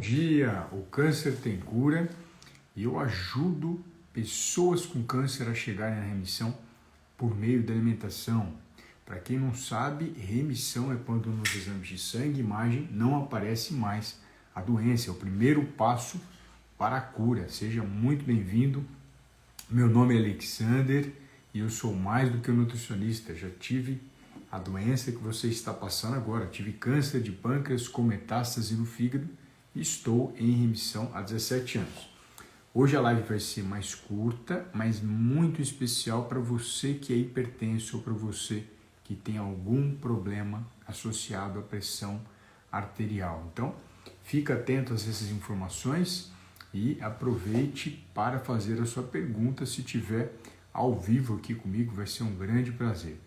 dia! O câncer tem cura e eu ajudo pessoas com câncer a chegarem à remissão por meio da alimentação. Para quem não sabe, remissão é quando nos exames de sangue e imagem não aparece mais a doença. É o primeiro passo para a cura. Seja muito bem-vindo. Meu nome é Alexander e eu sou mais do que um nutricionista. Já tive a doença que você está passando agora. Tive câncer de pâncreas com metástase no fígado e estou em remissão há 17 anos. Hoje a live vai ser mais curta, mas muito especial para você que é hipertenso ou para você que tem algum problema associado à pressão arterial. Então, fica atento a essas informações e aproveite para fazer a sua pergunta. Se tiver ao vivo aqui comigo, vai ser um grande prazer.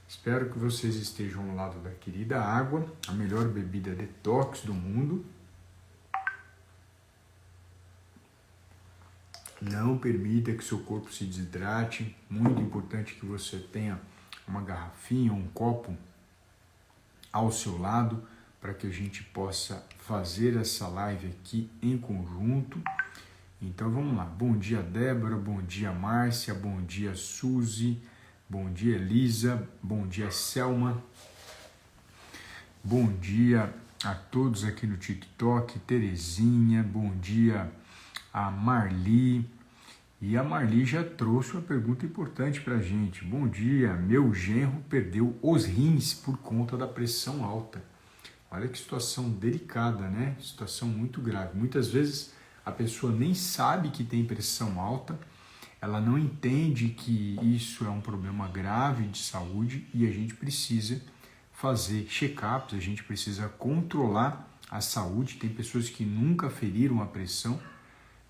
Espero que vocês estejam ao lado da querida água, a melhor bebida detox do mundo. Não permita que seu corpo se desidrate. Muito importante que você tenha uma garrafinha, um copo ao seu lado para que a gente possa fazer essa live aqui em conjunto. Então vamos lá. Bom dia, Débora. Bom dia, Márcia. Bom dia, Suzy. Bom dia, Elisa. Bom dia, Selma. Bom dia a todos aqui no TikTok. Terezinha. Bom dia a Marli. E a Marli já trouxe uma pergunta importante para a gente. Bom dia, meu genro perdeu os rins por conta da pressão alta. Olha que situação delicada, né? Situação muito grave. Muitas vezes a pessoa nem sabe que tem pressão alta, ela não entende que isso é um problema grave de saúde e a gente precisa fazer check-ups, a gente precisa controlar a saúde. Tem pessoas que nunca feriram a pressão.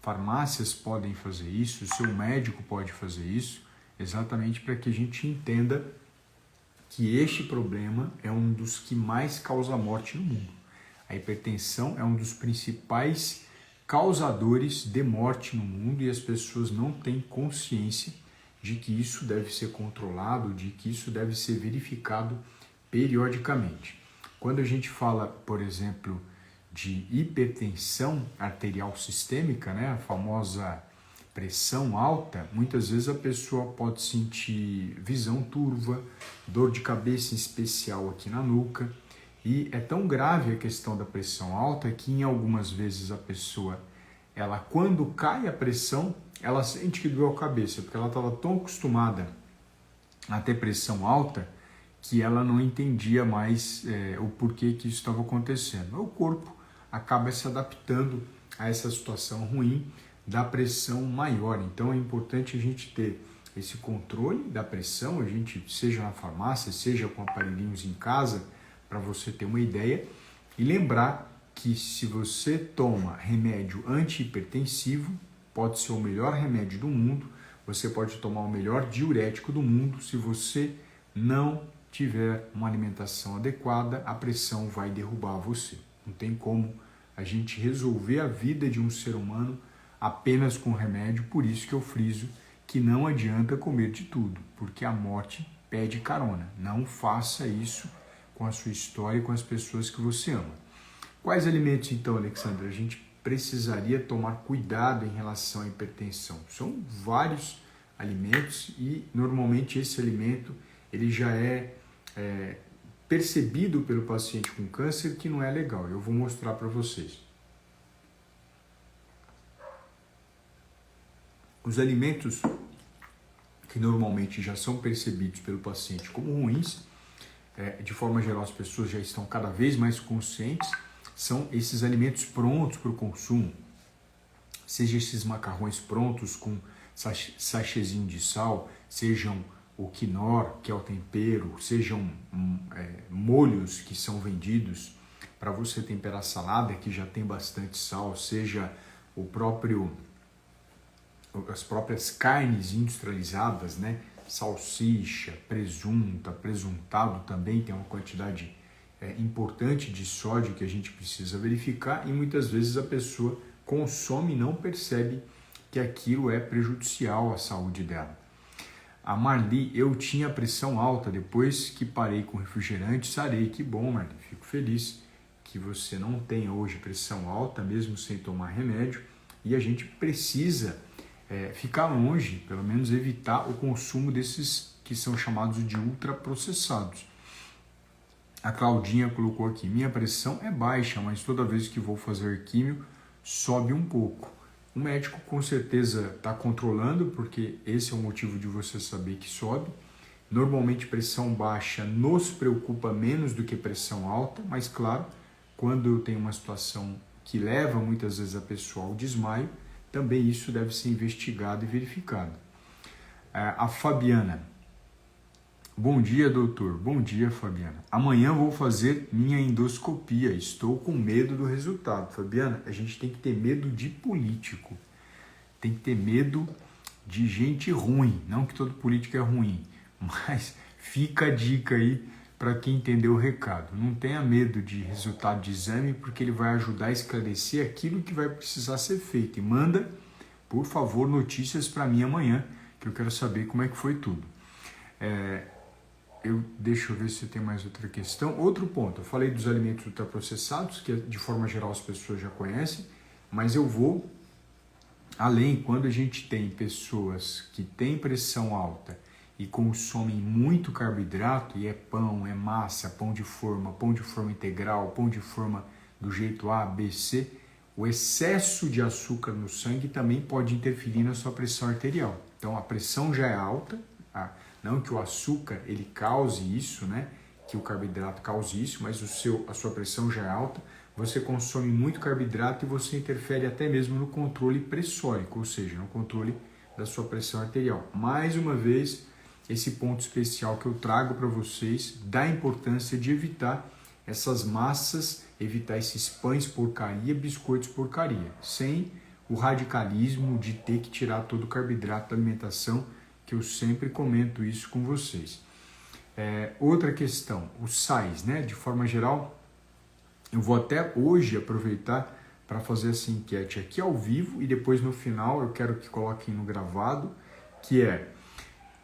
Farmácias podem fazer isso, o seu médico pode fazer isso, exatamente para que a gente entenda que este problema é um dos que mais causa morte no mundo. A hipertensão é um dos principais causadores de morte no mundo e as pessoas não têm consciência de que isso deve ser controlado, de que isso deve ser verificado periodicamente. Quando a gente fala, por exemplo, de hipertensão arterial sistêmica, né, a famosa pressão alta, muitas vezes a pessoa pode sentir visão turva, dor de cabeça em especial aqui na nuca, e é tão grave a questão da pressão alta que em algumas vezes a pessoa, ela quando cai a pressão, ela sente que doeu a cabeça, porque ela estava tão acostumada a ter pressão alta que ela não entendia mais o porquê que isso estava acontecendo. O corpo acaba se adaptando a essa situação ruim da pressão maior. Então é importante a gente ter esse controle da pressão, a gente seja na farmácia, seja com aparelhinhos em casa, para você ter uma ideia, e lembrar que se você toma remédio antihipertensivo, pode ser o melhor remédio do mundo, você pode tomar o melhor diurético do mundo, se você não tiver uma alimentação adequada, a pressão vai derrubar você. Não tem como a gente resolver a vida de um ser humano apenas com remédio, por isso que eu friso que não adianta comer de tudo, porque a morte pede carona. Não faça isso com a sua história e com as pessoas que você ama. Quais alimentos então, Alexandre, a gente precisaria tomar cuidado em relação à hipertensão? São vários alimentos e normalmente esse alimento ele já é percebido pelo paciente com câncer que não é legal. Eu vou mostrar para vocês. Os alimentos que normalmente já são percebidos pelo paciente como ruins, de forma geral as pessoas já estão cada vez mais conscientes, são esses alimentos prontos para o consumo. Seja esses macarrões prontos com sachêzinho de sal, sejam o quinor, que é o tempero, sejam molhos que são vendidos para você temperar salada, que já tem bastante sal, seja as próprias carnes industrializadas, né? Salsicha, presuntado também tem uma quantidade importante de sódio que a gente precisa verificar e muitas vezes a pessoa consome e não percebe que aquilo é prejudicial à saúde dela. A Marli, eu tinha pressão alta, depois que parei com refrigerante, sarei. Que bom, Marli, fico feliz que você não tenha hoje pressão alta, mesmo sem tomar remédio, e a gente precisa ficar longe, pelo menos evitar o consumo desses que são chamados de ultraprocessados. A Claudinha colocou aqui, minha pressão é baixa, mas toda vez que vou fazer químio, sobe um pouco. O médico com certeza está controlando, porque esse é o motivo de você saber que sobe. Normalmente pressão baixa nos preocupa menos do que pressão alta, mas claro, quando eu tenho uma situação que leva muitas vezes a pessoa ao desmaio, também isso deve ser investigado e verificado. A Fabiana, bom dia, doutor. Bom dia, Fabiana. Amanhã vou fazer minha endoscopia. Estou com medo do resultado. Fabiana, a gente tem que ter medo de político. Tem que ter medo de gente ruim. Não que todo político é ruim, mas fica a dica aí para quem entendeu o recado. Não tenha medo de resultado de exame, porque ele vai ajudar a esclarecer aquilo que vai precisar ser feito. E manda, por favor, notícias para mim amanhã, que eu quero saber como é que foi tudo. Deixa eu ver se tem mais outra questão. Outro ponto, eu falei dos alimentos ultraprocessados, que de forma geral as pessoas já conhecem, mas eu vou além. Quando a gente tem pessoas que têm pressão alta e consomem muito carboidrato, e é pão, é massa, pão de forma integral, pão de forma do jeito A, B, C, o excesso de açúcar no sangue também pode interferir na sua pressão arterial. Então a pressão já é alta, não que o açúcar ele cause isso, né? Que o carboidrato cause isso, mas a sua pressão já é alta, você consome muito carboidrato e você interfere até mesmo no controle pressórico, ou seja, no controle da sua pressão arterial. Mais uma vez, esse ponto especial que eu trago para vocês da importância de evitar essas massas, evitar esses pães porcaria, biscoitos porcaria, sem o radicalismo de ter que tirar todo o carboidrato da alimentação, que eu sempre comento isso com vocês. Outra questão, os sais, né? De forma geral, eu vou até hoje aproveitar para fazer essa enquete aqui ao vivo e depois no final eu quero que coloquem no gravado, que é: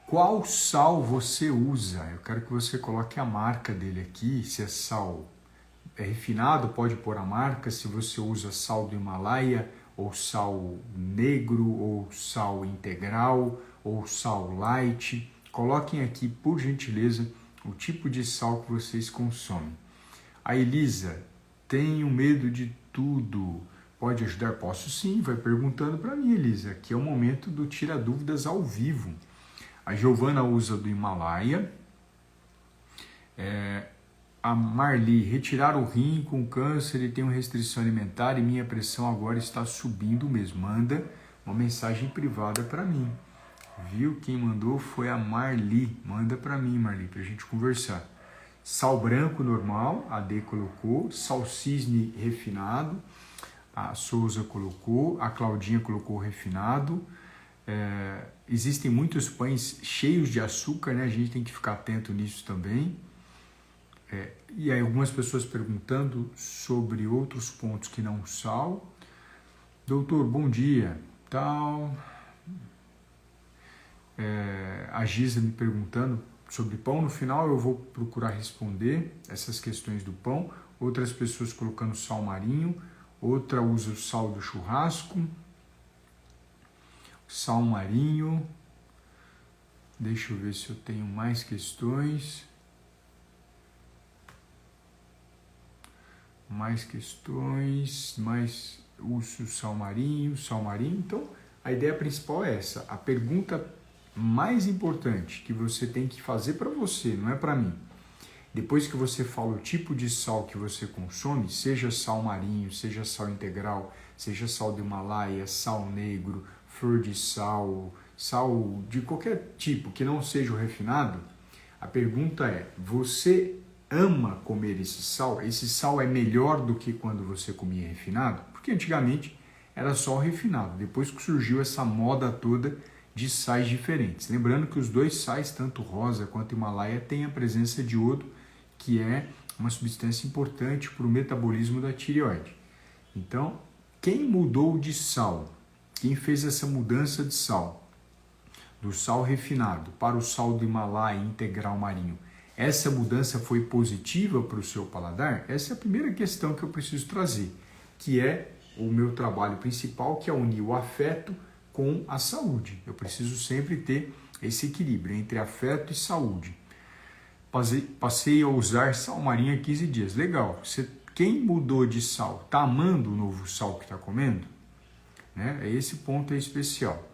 qual sal você usa? Eu quero que você coloque a marca dele aqui, se é sal refinado, pode pôr a marca, se você usa sal do Himalaia, ou sal negro, ou sal integral, ou sal light. Coloquem aqui, por gentileza, o tipo de sal que vocês consomem. A Elisa, tenho medo de tudo. Pode ajudar? Posso sim, vai perguntando para mim, Elisa. Aqui é o momento do Tira Dúvidas ao vivo. A Giovana usa do Himalaia. A Marli, retirar o rim com câncer e tenho restrição alimentar e minha pressão agora está subindo mesmo. Manda uma mensagem privada para mim. Viu? Quem mandou foi a Marli. Manda para mim, Marli, para a gente conversar. Sal branco normal, a D colocou. Sal cisne refinado, a Souza colocou. A Claudinha colocou refinado. Existem muitos pães cheios de açúcar, né? A gente tem que ficar atento nisso também. E aí algumas pessoas perguntando sobre outros pontos que não sal. Doutor, bom dia. Tal. A Giza me perguntando sobre pão. No final eu vou procurar responder essas questões do pão. Outras pessoas colocando sal marinho. Outra usa o sal do churrasco. Sal marinho. Deixa eu ver se eu tenho mais questões. Mais uso sal marinho. Então, a ideia principal é essa. A pergunta mais importante que você tem que fazer para você, não é para mim. Depois que você fala o tipo de sal que você consome, seja sal marinho, seja sal integral, seja sal do Himalaia, sal negro, flor de sal, sal de qualquer tipo que não seja o refinado, a pergunta é: você ama comer esse sal? Esse sal é melhor do que quando você comia refinado? Porque antigamente era só o refinado, depois que surgiu essa moda toda de sais diferentes. Lembrando que os dois sais, tanto rosa quanto Himalaia, têm a presença de iodo, que é uma substância importante para o metabolismo da tireoide. Então, quem mudou de sal, quem fez essa mudança de sal, do sal refinado para o sal do Himalaia integral marinho, essa mudança foi positiva para o seu paladar? Essa é a primeira questão que eu preciso trazer, que é o meu trabalho principal, que é unir o afeto com a saúde. Eu preciso sempre ter esse equilíbrio entre afeto e saúde. Passei a usar sal marinho há 15 dias. Legal. Quem mudou de sal, está amando o novo sal que está comendo? Né? Esse ponto é especial.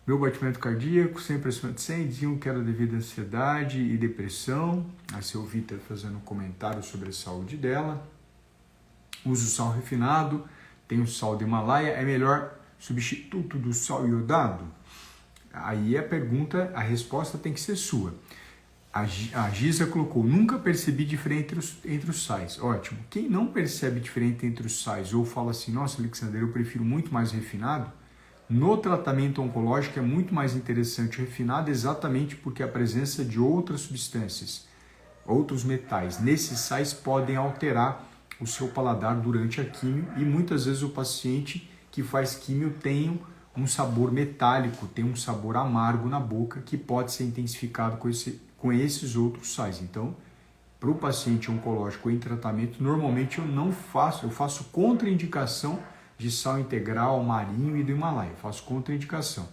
Meu batimento cardíaco sempre acima de 100, diziam que era devido à ansiedade e depressão. A seu Vitor fazendo um comentário sobre a saúde dela. Uso sal refinado, tem o sal do Himalaia, é melhor substituto do sal iodado? Aí a resposta tem que ser sua. A Giza colocou, nunca percebi diferença entre os sais. Ótimo. Quem não percebe diferença entre os sais ou fala assim, nossa, Alexander, eu prefiro muito mais refinado, no tratamento oncológico é muito mais interessante o refinado exatamente porque a presença de outras substâncias, outros metais, nesses sais podem alterar o seu paladar durante a químio e muitas vezes o paciente que faz químio tem um sabor metálico, tem um sabor amargo na boca que pode ser intensificado com esses outros sais. Então, para o paciente oncológico em tratamento, normalmente eu faço contraindicação de sal integral, marinho e do Himalaia, eu faço contraindicação.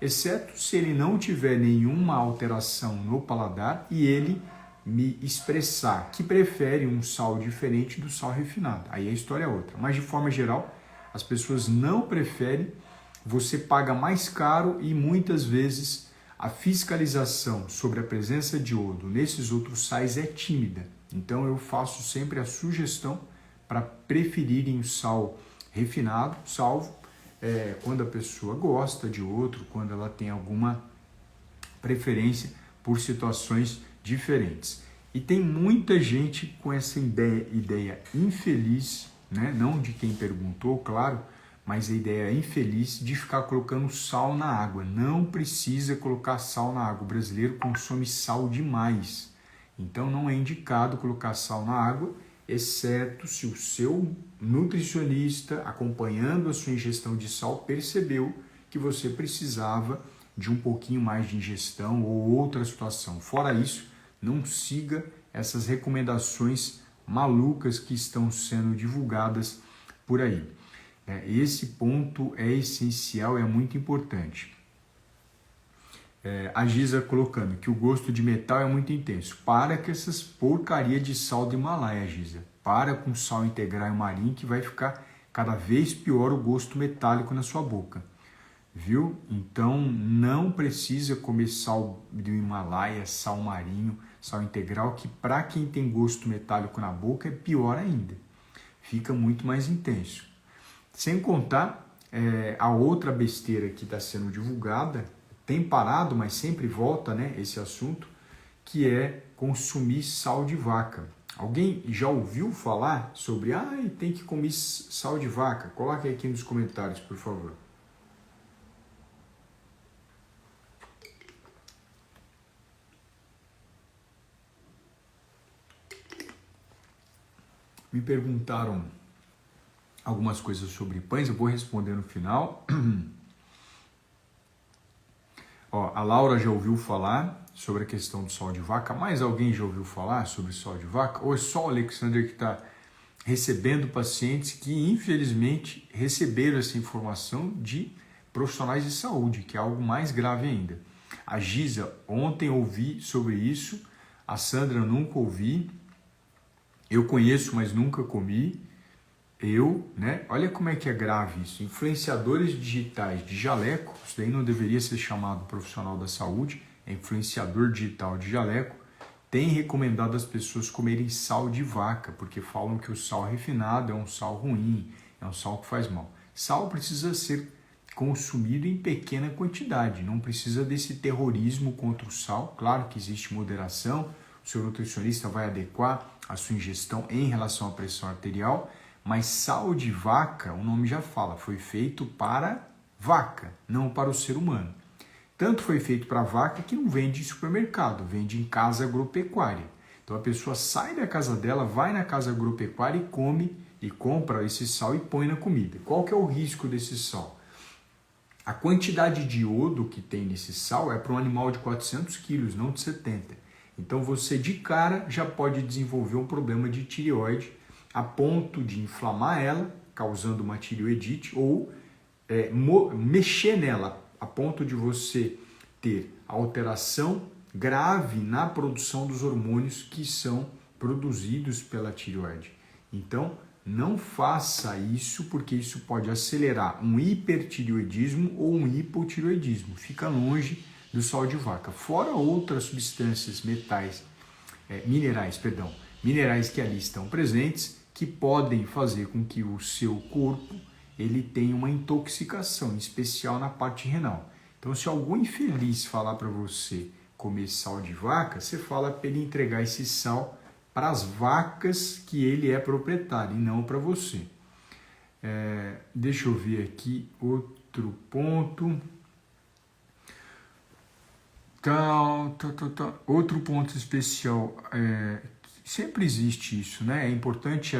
Exceto se ele não tiver nenhuma alteração no paladar e ele me expressar que prefere um sal diferente do sal refinado. Aí a história é outra. Mas de forma geral, as pessoas não preferem, você paga mais caro e muitas vezes a fiscalização sobre a presença de iodo nesses outros sais é tímida. Então eu faço sempre a sugestão para preferirem o sal refinado, salvo quando a pessoa gosta de outro, quando ela tem alguma preferência por situações diferentes. E tem muita gente com essa ideia infeliz, né? Não de quem perguntou, claro, mas a ideia infeliz de ficar colocando sal na água. Não precisa colocar sal na água. O brasileiro consome sal demais. Então não é indicado colocar sal na água, exceto se o seu nutricionista, acompanhando a sua ingestão de sal, percebeu que você precisava de um pouquinho mais de ingestão ou outra situação. Fora isso, não siga essas recomendações malucas que estão sendo divulgadas por aí. Esse ponto é essencial, é muito importante. A Giza colocando que o gosto de metal é muito intenso. Para com essas porcaria de sal do Himalaia, Giza. Para com sal integral e marinho que vai ficar cada vez pior o gosto metálico na sua boca. Viu? Então não precisa comer sal do Himalaia, sal marinho, sal integral, que para quem tem gosto metálico na boca é pior ainda. Fica muito mais intenso. Sem contar a outra besteira que está sendo divulgada, tem parado, mas sempre volta, né, esse assunto, que é consumir sal de vaca. Alguém já ouviu falar sobre, tem que comer sal de vaca? Coloque aqui nos comentários, por favor. Me perguntaram algumas coisas sobre pães, eu vou responder no final. A Laura já ouviu falar sobre a questão do sal de vaca. Mais alguém já ouviu falar sobre sal de vaca? Ou é só o Alexander que está recebendo pacientes que, infelizmente, receberam essa informação de profissionais de saúde, que é algo mais grave ainda. A Giza, ontem ouvi sobre isso. A Sandra, nunca ouvi. Eu conheço, mas nunca comi. Olha como é que é grave isso. Influenciadores digitais de jaleco, isso daí não deveria ser chamado profissional da saúde, é influenciador digital de jaleco, tem recomendado as pessoas comerem sal de vaca, porque falam que o sal refinado é um sal ruim, é um sal que faz mal. Sal precisa ser consumido em pequena quantidade, não precisa desse terrorismo contra o sal. Claro que existe moderação, o seu nutricionista vai adequar a sua ingestão em relação à pressão arterial, mas sal de vaca, o nome já fala, foi feito para vaca, não para o ser humano. Tanto foi feito para vaca que não vende em supermercado, vende em casa agropecuária. Então a pessoa sai da casa dela, vai na casa agropecuária e come e compra esse sal e põe na comida. Qual que é o risco desse sal? A quantidade de iodo que tem nesse sal é para um animal de 400 quilos, não de 70. Então você de cara já pode desenvolver um problema de tireoide a ponto de inflamar ela, causando uma tireoidite, ou mexer nela a ponto de você ter alteração grave na produção dos hormônios que são produzidos pela tireoide. Então, não faça isso, porque isso pode acelerar um hipertireoidismo ou um hipotireoidismo. Fica longe do sal de vaca. Fora outras substâncias minerais que ali estão presentes, que podem fazer com que o seu corpo ele tenha uma intoxicação, em especial na parte renal. Então, se algum infeliz falar para você comer sal de vaca, você fala para ele entregar esse sal para as vacas que ele é proprietário e não para você. Deixa eu ver aqui outro ponto. Outro ponto especial, sempre existe isso, né? É importante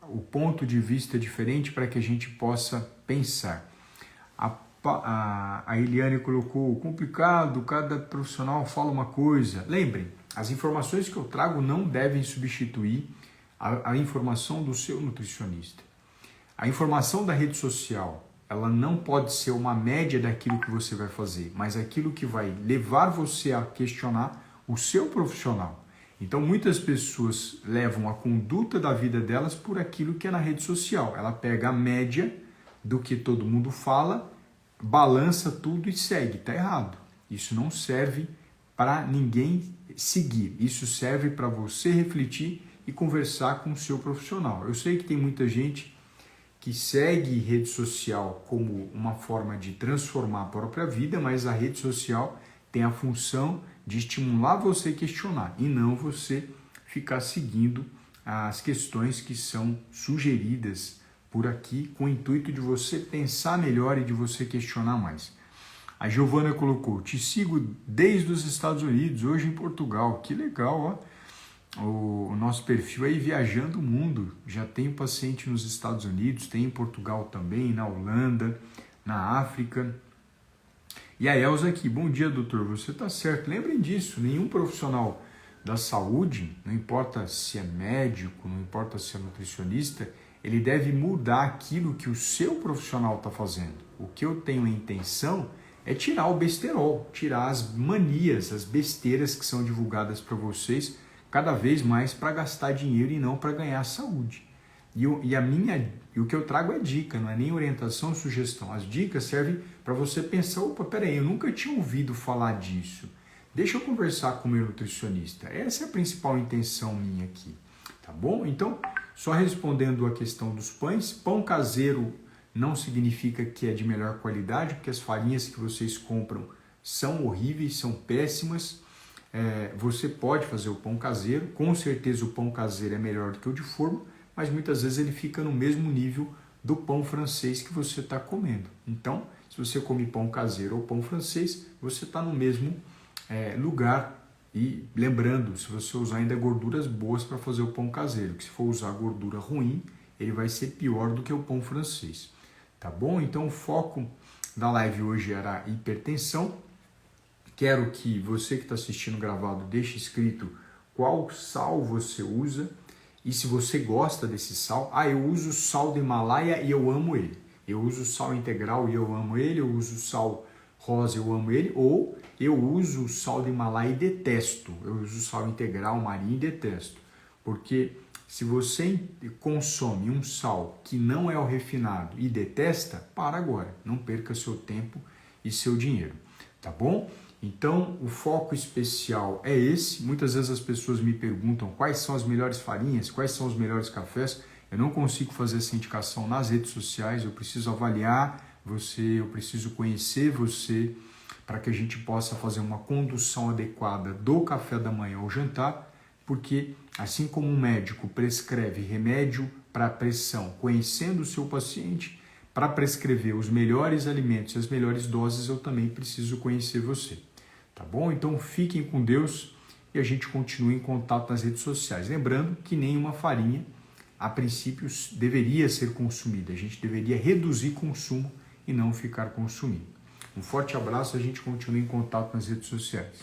o ponto de vista diferente para que a gente possa pensar. A Eliane colocou complicado, cada profissional fala uma coisa. Lembrem, as informações que eu trago não devem substituir a informação do seu nutricionista. A informação da rede social, ela não pode ser uma média daquilo que você vai fazer, mas aquilo que vai levar você a questionar o seu profissional. Então, muitas pessoas levam a conduta da vida delas por aquilo que é na rede social. Ela pega a média do que todo mundo fala, balança tudo e segue. Está errado. Isso não serve para ninguém seguir. Isso serve para você refletir e conversar com o seu profissional. Eu sei que tem muita gente que segue rede social como uma forma de transformar a própria vida, mas a rede social tem a função de estimular você a questionar e não você ficar seguindo as questões que são sugeridas por aqui com o intuito de você pensar melhor e de você questionar mais. A Giovana colocou, te sigo desde os Estados Unidos, hoje em Portugal. Que legal, ó. O nosso perfil aí viajando o mundo. Já tem paciente nos Estados Unidos, tem em Portugal também, na Holanda, na África. E a Elza aqui, bom dia, doutor, você está certo. Lembrem disso, nenhum profissional da saúde, não importa se é médico, não importa se é nutricionista, ele deve mudar aquilo que o seu profissional está fazendo. O que eu tenho a intenção é tirar o besterol, tirar as manias, as besteiras que são divulgadas para vocês cada vez mais para gastar dinheiro e não para ganhar saúde. E o que eu trago é dica, não é nem orientação, sugestão. As dicas servem para você pensar, opa, peraí, eu nunca tinha ouvido falar disso. Deixa eu conversar com o meu nutricionista. Essa é a principal intenção minha aqui, tá bom? Então, só respondendo a questão dos pães, pão caseiro não significa que é de melhor qualidade, porque as farinhas que vocês compram são horríveis, são péssimas. Você pode fazer o pão caseiro, com certeza o pão caseiro é melhor do que o de forma, mas muitas vezes ele fica no mesmo nível do pão francês que você está comendo. Então, se você come pão caseiro ou pão francês, você está no mesmo lugar. E lembrando, se você usar ainda gorduras boas para fazer o pão caseiro, que se for usar gordura ruim, ele vai ser pior do que o pão francês. Tá bom? Então o foco da live hoje era hipertensão. Quero que você que está assistindo gravado deixe escrito qual sal você usa e se você gosta desse sal. Eu uso sal do Himalaia e eu amo ele. Eu uso sal integral e eu amo ele. Eu uso sal rosa, eu amo ele. Ou eu uso o sal do Himalaia e detesto. Eu uso sal integral, marinho e detesto. Porque se você consome um sal que não é o refinado e detesta, para agora. Não perca seu tempo e seu dinheiro. Tá bom? Então, o foco especial é esse. Muitas vezes as pessoas me perguntam quais são as melhores farinhas, quais são os melhores cafés. Eu não consigo fazer essa indicação nas redes sociais, eu preciso avaliar você, eu preciso conhecer você, para que a gente possa fazer uma condução adequada do café da manhã ao jantar, porque assim como um médico prescreve remédio para pressão, conhecendo o seu paciente, para prescrever os melhores alimentos e as melhores doses, eu também preciso conhecer você. Tá bom? Então fiquem com Deus e a gente continua em contato nas redes sociais. Lembrando que nenhuma farinha, a princípio, deveria ser consumida. A gente deveria reduzir consumo e não ficar consumindo. Um forte abraço, a gente continua em contato nas redes sociais.